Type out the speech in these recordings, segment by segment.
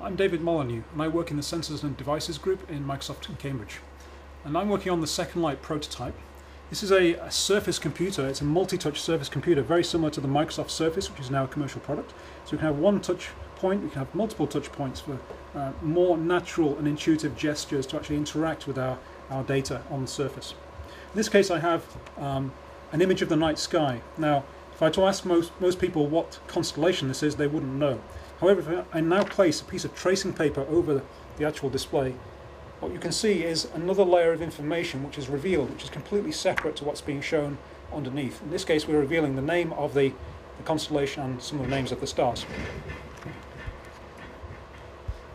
I'm David Molyneux and I work in the Sensors and Devices group in Microsoft in Cambridge. And I'm working on the SecondLight prototype. This is a Surface computer. It's a multi-touch Surface computer, very similar to the Microsoft Surface, which is now a commercial product. So we can have one touch point, we can have multiple touch points for more natural and intuitive gestures to actually interact with our data on the surface. In this case I have an image of the night sky. Now if I were to ask most people what constellation this is, they wouldn't know. However, if I now place a piece of tracing paper over the actual display, what you can see is another layer of information which is revealed, which is completely separate to what's being shown underneath. In this case we're revealing the name of the constellation and some of the names of the stars.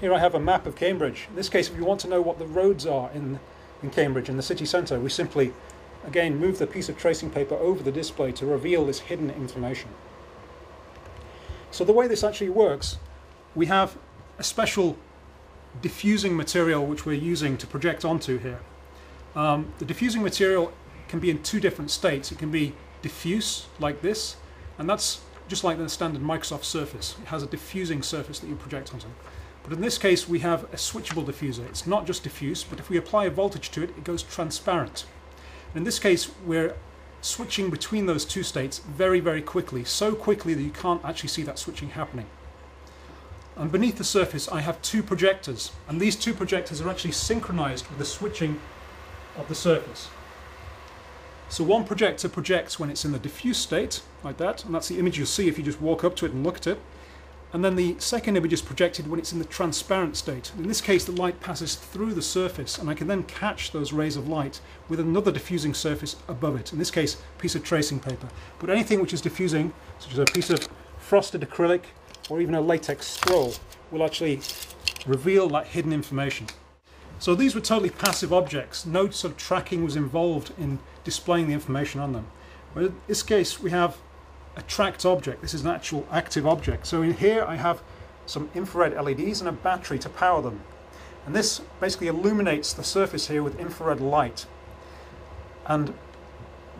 Here I have a map of Cambridge. In this case, if you want to know what the roads are in Cambridge, in the city centre, we simply, again, move the piece of tracing paper over the display to reveal this hidden information. So the way this actually works, we have a special diffusing material which we're using to project onto here. The diffusing material can be in two different states. It can be diffuse, like this, and that's just like the standard Microsoft Surface. It has a diffusing surface that you project onto. But in this case we have a switchable diffuser. It's not just diffuse, but if we apply a voltage to it, it goes transparent. And in this case we're switching between those two states very, very quickly, so quickly that you can't actually see that switching happening. And beneath the surface I have two projectors, and these two projectors are actually synchronized with the switching of the surface. So one projector projects when it's in the diffuse state, like that, and that's the image you'll see if you just walk up to it and look at it. And then the second image is projected when it's in the transparent state. In this case the light passes through the surface and I can then catch those rays of light with another diffusing surface above it, in this case a piece of tracing paper. But anything which is diffusing, such as a piece of frosted acrylic or even a latex scroll, will actually reveal that hidden information. So these were totally passive objects. No sort of tracking was involved in displaying the information on them. But in this case we have a tracked object. This is an actual active object. So in here I have some infrared LEDs and a battery to power them. And this basically illuminates the surface here with infrared light. And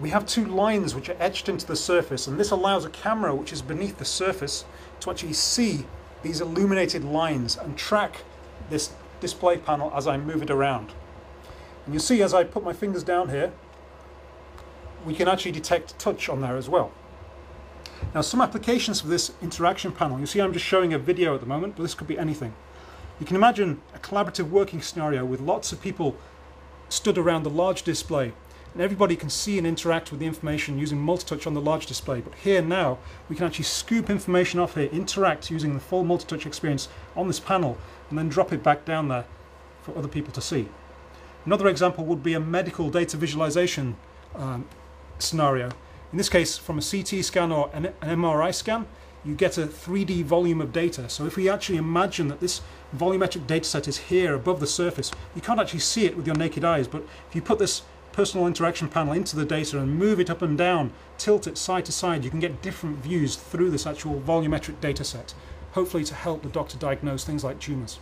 we have two lines which are etched into the surface, and this allows a camera which is beneath the surface to actually see these illuminated lines and track this display panel as I move it around. And you see as I put my fingers down here, we can actually detect touch on there as well. Now some applications for this interaction panel, you see I'm just showing a video at the moment, but this could be anything. You can imagine a collaborative working scenario with lots of people stood around the large display, and everybody can see and interact with the information using multi-touch on the large display. But here now we can actually scoop information off here, interact using the full multi-touch experience on this panel, and then drop it back down there for other people to see. Another example would be a medical data visualization scenario. In this case, from a CT scan or an MRI scan, you get a 3D volume of data. So if we actually imagine that this volumetric data set is here above the surface, you can't actually see it with your naked eyes, but if you put this personal interaction panel into the data and move it up and down, tilt it side to side, you can get different views through this actual volumetric data set, hopefully to help the doctor diagnose things like tumours.